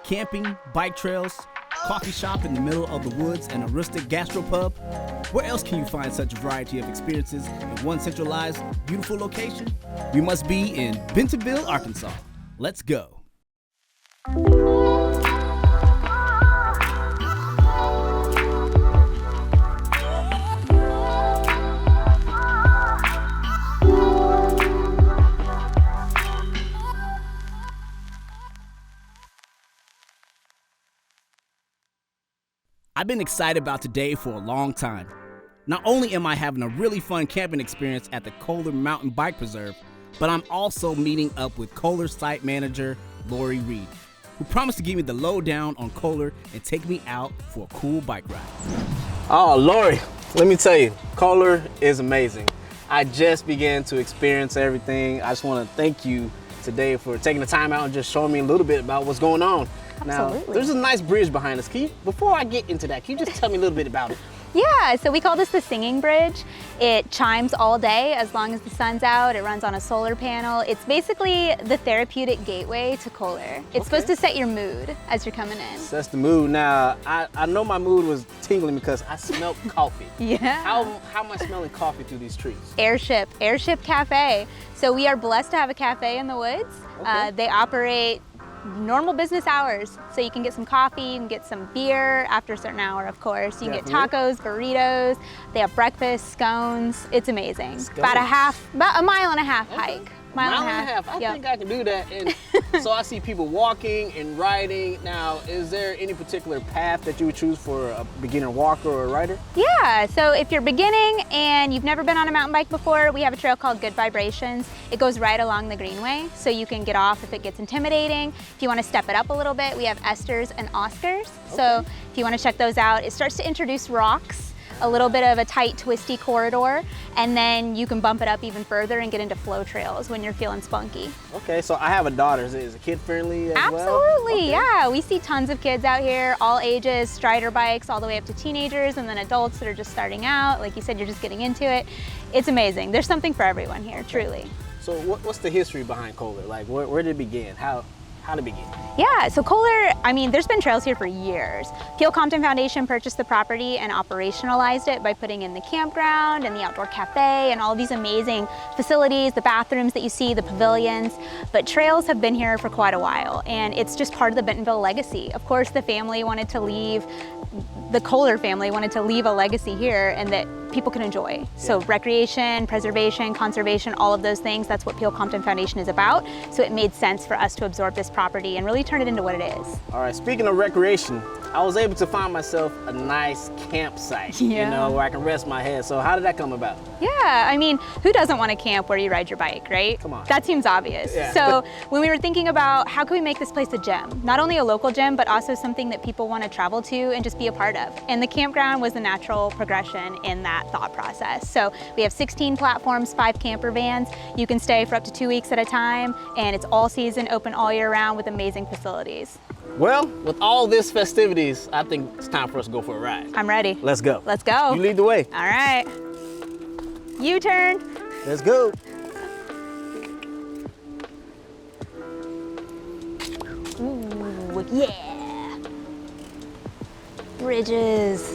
Camping, bike trails, coffee shop in the middle of the woods, and a rustic gastropub? Where else can you find such a variety of experiences in one centralized, beautiful location? We must be in Bentonville, Arkansas. Let's go. I've been excited about today for a long time. Not only am I having a really fun camping experience at the Kohler Mountain Bike Preserve, but I'm also meeting up with Kohler site manager Lori Reed, who promised to give me the lowdown on Kohler and take me out for a cool bike ride. Oh, Lori, let me tell you, Kohler is amazing. I just began to experience everything. I just want to thank you today for taking the time out and just showing me a little bit about what's going on. Absolutely. Now, there's a nice bridge behind us. Before I get into that, can you just tell me a little bit about it? Yeah, so we call this the singing bridge. It chimes all day as long as the sun's out. It runs on a solar panel. It's basically the therapeutic gateway to Kohler. It's supposed to set your mood as you're coming in. Sets the mood. Now, I know my mood was tingling because I smelled coffee. Yeah. How am I smelling coffee through these trees? Airship Cafe. So we are blessed to have a cafe in the woods. Okay. They operate normal business hours, so you can get some coffee, you can get some beer after a certain hour, of course. You can get tacos, burritos. They have breakfast, scones. It's amazing. Scones. About a mile and a half hike. Mile and a half. I think I can do that. And so I see people walking and riding. Now, is there any particular path that you would choose for a beginner walker or a rider? Yeah, so if you're beginning and you've never been on a mountain bike before, we have a trail called Good Vibrations. It goes right along the greenway, so you can get off if it gets intimidating. If you want to step it up a little bit, we have Esters and Oscars. Okay. So if you want to check those out, it starts to introduce rocks, a little bit of a tight, twisty corridor, and then you can bump it up even further and get into flow trails when you're feeling spunky. Okay, so I have a daughter. Is it kid friendly as well? Absolutely, Okay. yeah. We see tons of kids out here, all ages, strider bikes, all the way up to teenagers, and then adults that are just starting out. Like you said, you're just getting into it. It's amazing. There's something for everyone here, truly. So what's the history behind Kohler? Like, where did it begin? How did it begin? Yeah, so Kohler, I mean, there's been trails here for years. Peel Compton Foundation purchased the property and operationalized it by putting in the campground and the outdoor cafe and all of these amazing facilities, the bathrooms that you see, the pavilions. But trails have been here for quite a while, and it's just part of the Bentonville legacy. Of course, the Kohler family wanted to leave a legacy here and that people can enjoy. Yeah. So recreation, preservation, conservation, all of those things, that's what Peel Compton Foundation is about. So it made sense for us to absorb this property and really turn it into what it is. All right, speaking of recreation, I was able to find myself a nice campsite, you know, where I can rest my head. So how did that come about? Yeah, I mean, who doesn't want to camp where you ride your bike, right? Come on. That seems obvious. Yeah. So when we were thinking about how can we make this place a gem, not only a local gem, but also something that people want to travel to and just be a part of. And the campground was the natural progression in that thought process. So we have 16 platforms, 5 camper vans. You can stay for up to 2 weeks at a time, and it's all season, open all year round with amazing facilities. Well, with all this festivities, I think it's time for us to go for a ride. I'm ready. Let's go. Let's go. You lead the way. All right. U-turn. Let's go. Ooh, yeah. Bridges.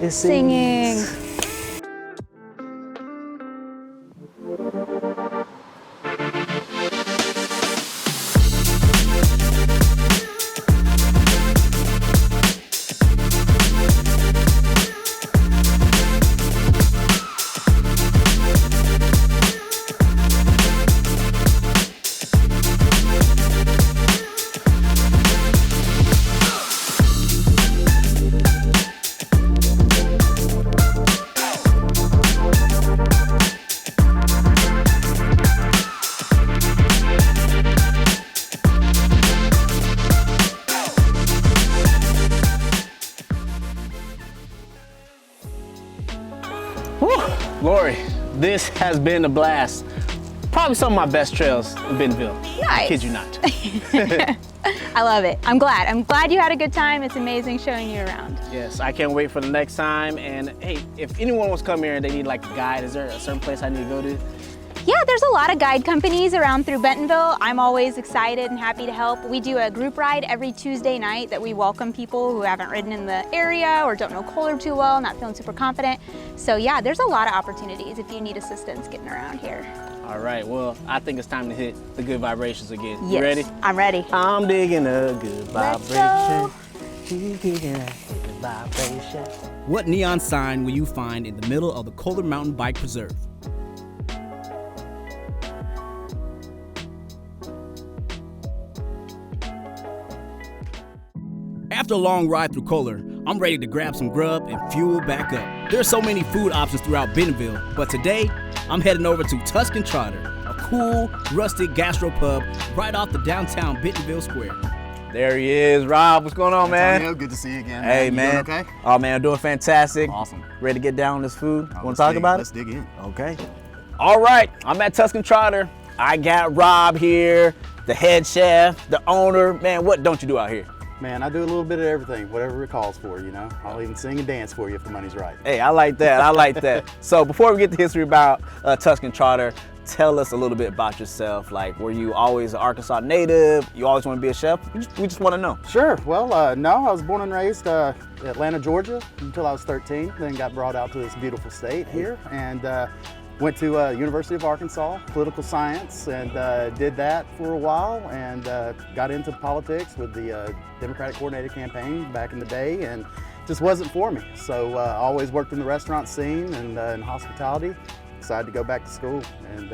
It's singing. Lori, this has been a blast. Probably some of my best trails in Bentonville. Nice. I kid you not. I love it. I'm glad you had a good time. It's amazing showing you around. Yes, I can't wait for the next time. And hey, if anyone wants to come here and they need like a guide, is there a certain place I need to go to? Yeah, there's a lot of guide companies around through Bentonville. I'm always excited and happy to help. We do a group ride every Tuesday night that we welcome people who haven't ridden in the area or don't know Kohler too well, not feeling super confident. So yeah, there's a lot of opportunities if you need assistance getting around here. All right, well, I think it's time to hit the good vibrations again. Yes, You ready? I'm ready. I'm digging a good Let's vibration. go. You digging a good vibration. What neon sign will you find in the middle of the Kohler Mountain Bike Preserve? After a long ride through Kohler, I'm ready to grab some grub and fuel back up. There are so many food options throughout Bentonville, but today I'm heading over to Tusk Trotter, a cool, rustic gastropub right off the downtown Bentonville Square. There he is, Rob. What's going on, man? Antonio, good to see you again. Hey, You man. doing okay? Oh, man, I'm doing fantastic. Awesome. Ready to get down on this food? Want Let's to talk dig- about Let's it? dig in. Okay. All right, I'm at Tusk Trotter. I got Rob here, the head chef, the owner. Man, what don't you do out here? Man, I do a little bit of everything, whatever it calls for, you know. I'll even sing and dance for you if the money's right. Hey, I like that. I like that. So before we get to history about Tusk Trotter, tell us a little bit about yourself. Like, were you always an Arkansas native? You always want to be a chef? We just want to know. Sure. Well, no, I was born and raised Atlanta, Georgia until I was 13. Then got brought out to this beautiful state here and went to University of Arkansas, political science, and did that for a while and got into politics with the Democratic Coordinated Campaign back in the day and just wasn't for me. So I always worked in the restaurant scene and in hospitality. Decided to go back to school and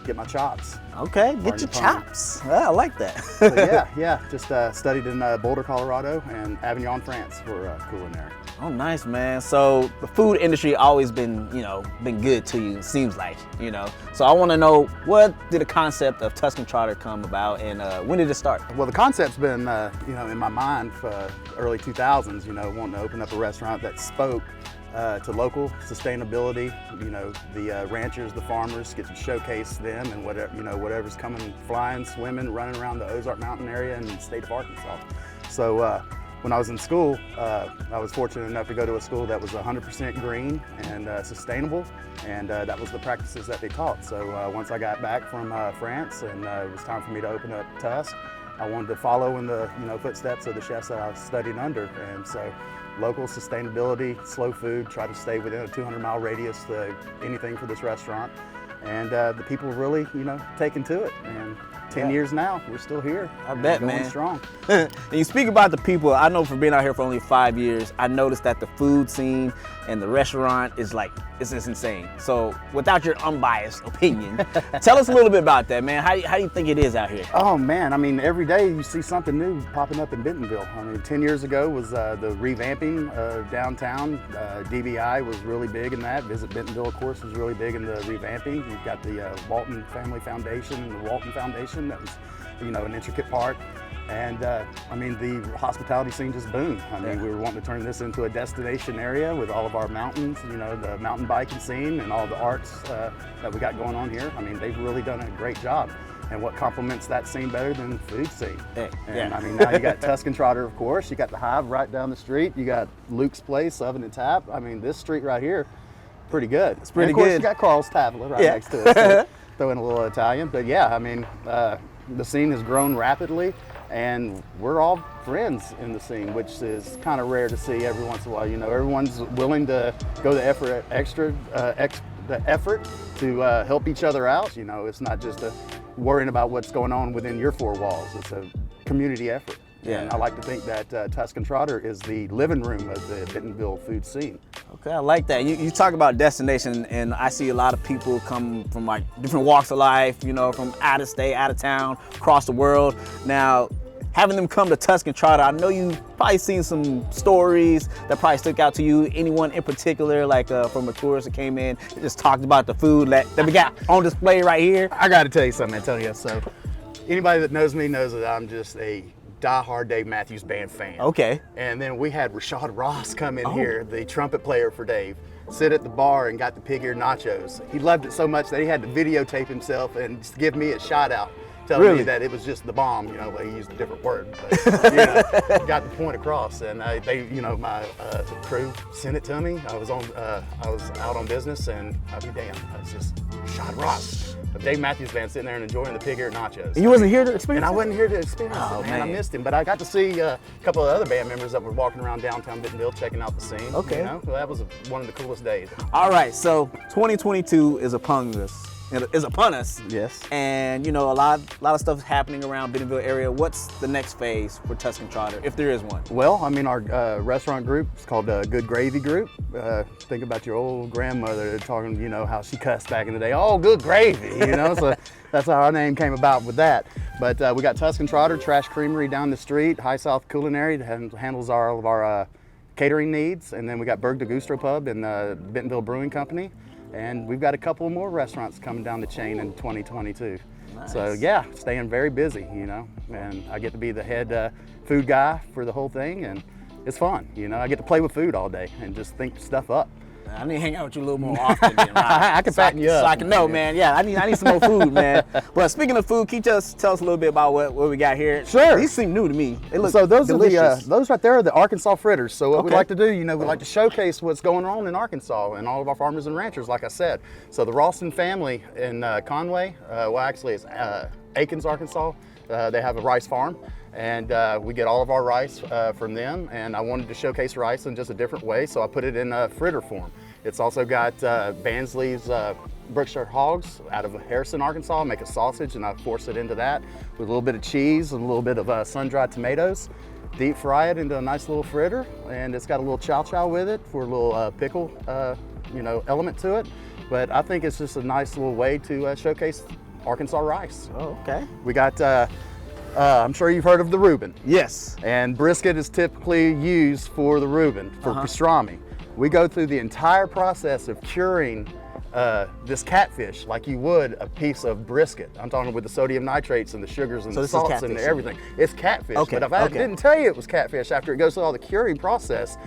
get my chops. Okay, get Pardon your the pun. chops. I like that. So yeah, just studied in Boulder, Colorado and Avignon, France for culinary. Oh, nice, man. So the food industry always been, been good to you, it seems like, So I want to know, what did the concept of Tusk Trotter come about and when did it start? Well, the concept's been, in my mind for early 2000s, wanting to open up a restaurant that spoke to local sustainability, the ranchers, the farmers, get to showcase them and whatever's coming, flying, swimming, running around the Ozark Mountain area in the state of Arkansas. So when I was in school, I was fortunate enough to go to a school that was 100% green and sustainable, and that was the practices that they taught. So once I got back from France and it was time for me to open up Tusk, I wanted to follow in the footsteps of the chefs that I studied under, and so local sustainability, slow food, try to stay within a 200-mile radius to anything for this restaurant. And the people really, taken to it. And 10 years now, we're still here. I bet, going man. strong. And you speak about the people, I know from being out here for only 5 years, I noticed that the food scene and the restaurant is it's insane. So without your unbiased opinion, tell us a little bit about that, man. How do you think it is out here? Oh man, I mean, every day you see something new popping up in Bentonville. I mean, 10 years ago was the revamping of downtown. DBI was really big in that. Visit Bentonville, of course, was really big in the revamping. You've got the Walton Family Foundation and the Walton Foundation. That was, an intricate part. And I mean, the hospitality scene just boomed. I mean, we were wanting to turn this into a destination area with all of our mountains, the mountain biking scene and all the arts that we got going on here. I mean, they've really done a great job. And what complements that scene better than the food scene? I mean, now you got Tusk Trotter, of course. You got the Hive right down the street. You got Luke's Place, Oven and Tap. I mean, this street right here, pretty good. It's pretty and of course, good. You got Carl's Tavla right next to it. So throw in a little Italian. But yeah, I mean, the scene has grown rapidly. And we're all friends in the scene, which is kind of rare to see every once in a while. Everyone's willing to go the effort to help each other out. It's not just worrying about what's going on within your four walls. It's a community effort. Yeah. And I like to think that Tusk Trotter is the living room of the Bentonville food scene. Okay, I like that. You talk about destination, and I see a lot of people come from different walks of life, from out of state, out of town, across the world. Now, having them come to Tusk Trotter, I know you've probably seen some stories that probably stuck out to you. Anyone in particular, from a tourist that came in, just talked about the food that we got on display right here? I got to tell you something, Antonio. So anybody that knows me knows that I'm just a diehard Dave Matthews Band fan. Okay. And then we had Rashad Ross come in here, the trumpet player for Dave, sit at the bar and got the pig ear nachos. He loved it so much that he had to videotape himself and just give me a shout out. telling me that it was just the bomb. You know, they used a different word, but you know, got the point across. And they, you know, my crew sent it to me. I was out on business, and I'll be damned, I was just shot rocks. A Dave Matthews Band sitting there and enjoying the pig ear nachos. And you wasn't here to experience And it? I wasn't here to experience Oh, it, man. I man. missed him. But I got to see a couple of other band members that were walking around downtown Bentonville checking out the scene. Okay. You know, so that was one of the coolest days. All right, so 2022 is upon us. Yes. And you know, a lot of stuff is happening around Bentonville area. What's the next phase for Tusk Trotter, if there is one? Well, I mean, our restaurant group is called Good Gravy Group. Think about your old grandmother talking, you know, how she cussed back in the day. Oh, good gravy, you know. So that's how our name came about with that. But we got Tusk Trotter, Trash Creamery down the street, High South Culinary that handles all of our catering needs, and then we got Berg de Gustro Pub and Bentonville Brewing Company. And we've got a couple more restaurants coming down the chain in 2022. Nice. So yeah, staying very busy, you know, and I get to be the head food guy for the whole thing, and it's fun, you know. I get to play with food all day and just think stuff up. I need to hang out with you a little more often, then, Rob. I can fatten you up. So I can know, man. Yeah, I need some more food, man. But speaking of food, can you just tell us a little bit about what we got here? Sure. These seem new to me. They look So those delicious. are those right there are the Arkansas fritters. So what we Okay. like to do, you know, we like to showcase what's going on in Arkansas and all of our farmers and ranchers, like I said. So the Ralston family in Conway, well actually it's Aikens, Arkansas. They have a rice farm, and we get all of our rice from them. And I wanted to showcase rice in just a different way, so I put it in fritter form. It's also got Bansley's Berkshire hogs out of Harrison, Arkansas. I make a sausage and I force it into that with a little bit of cheese and a little bit of sun-dried tomatoes. Deep fry it into a nice little fritter, and it's got a little chow-chow with it for a little pickle, you know, element to it. But I think it's just a nice little way to showcase Arkansas rice. Oh, okay. We got, I'm sure you've heard of the Reuben. Yes. And brisket is typically used for the Reuben, for pastrami. We go through the entire process of curing this catfish like you would a piece of brisket. I'm talking with the sodium nitrates and the sugars and So the this is salts and catfish, everything. It's catfish. Okay, But if I okay. didn't tell you it was catfish after it goes through all the curing process,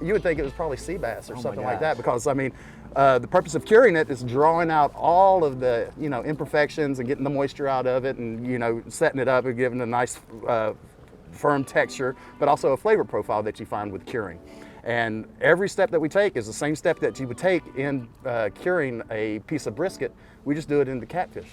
you would think it was probably sea bass or something like that. Because I mean, the purpose of curing it is drawing out all of the, you know, imperfections and getting the moisture out of it, and, you know, setting it up and giving it a nice firm texture, but also a flavor profile that you find with curing. And every step that we take is the same step that you would take in curing a piece of brisket. We just do it in the catfish.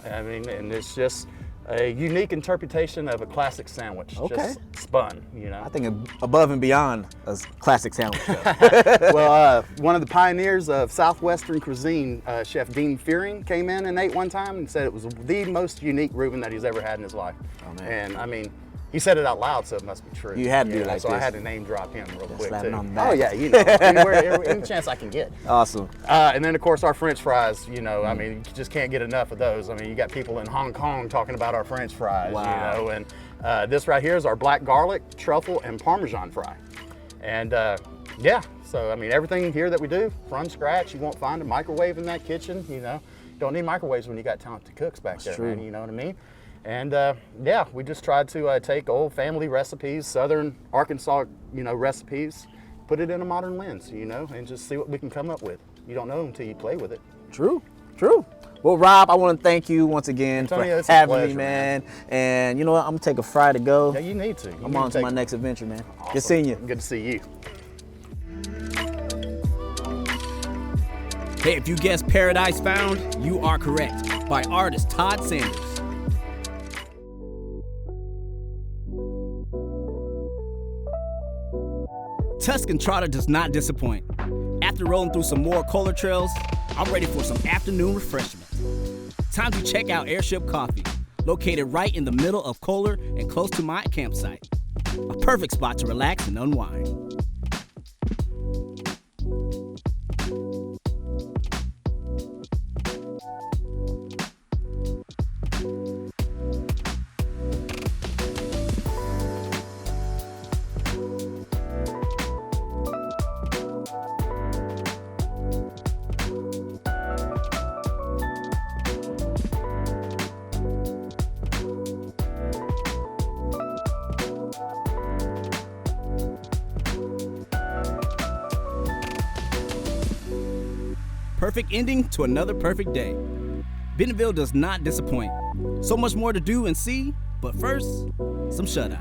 I mean, and it's just a unique interpretation of a classic sandwich, Okay. just spun, you know. I think above and beyond a classic sandwich. Well, one of the pioneers of Southwestern cuisine, Chef Dean Fearing, came in and ate one time and said it was the most unique Reuben that he's ever had in his life. Oh, man. And I mean, he said it out loud, so it must be true. You had to do it know, like so this. I had to name drop him real quick slap too. him on the back. Oh yeah, you know, any chance I can get. Awesome. And then of course our French fries. You know, I mean, you just can't get enough of those. I mean, you got people in Hong Kong talking about our French fries. Wow. You know, and this right here is our black garlic, truffle, and Parmesan fry. And yeah, so I mean, everything here that we do from scratch. You won't find a microwave in that kitchen. You know, don't need microwaves when you got talented cooks back there, true. man. You know what I mean? And yeah, we just tried to take old family recipes, Southern Arkansas, you know, recipes, put it in a modern lens, you know, and just see what we can come up with. You don't know until you play with it. True. Well, Rob, I want to thank you once again Antonio, for it's a having me, pleasure, man. And you know what? I'm gonna take a fry to go. Yeah, you need to. You I'm need on to take my it. next adventure, man. Awesome. Good seeing you. Good to see you. Hey, if you guessed Paradise Found, you are correct. By artist Todd Sanders. Tuscan Trotter does not disappoint. After rolling through some more Kohler trails, I'm ready for some afternoon refreshment. Time to check out Airship Coffee, located right in the middle of Kohler and close to my campsite. A perfect spot to relax and unwind. Perfect ending to another perfect day. Bentonville does not disappoint. So much more to do and see, but first, some shut-eye.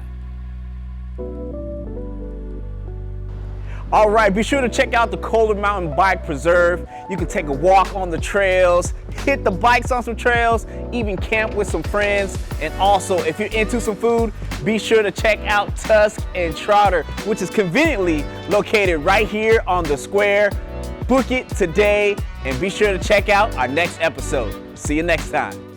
All right, be sure to check out the Kohler Mountain Bike Preserve. You can take a walk on the trails, hit the bikes on some trails, even camp with some friends. And also, if you're into some food, be sure to check out Tusk Trotter, which is conveniently located right here on the square. Book it today and be sure to check out our next episode. See you next time.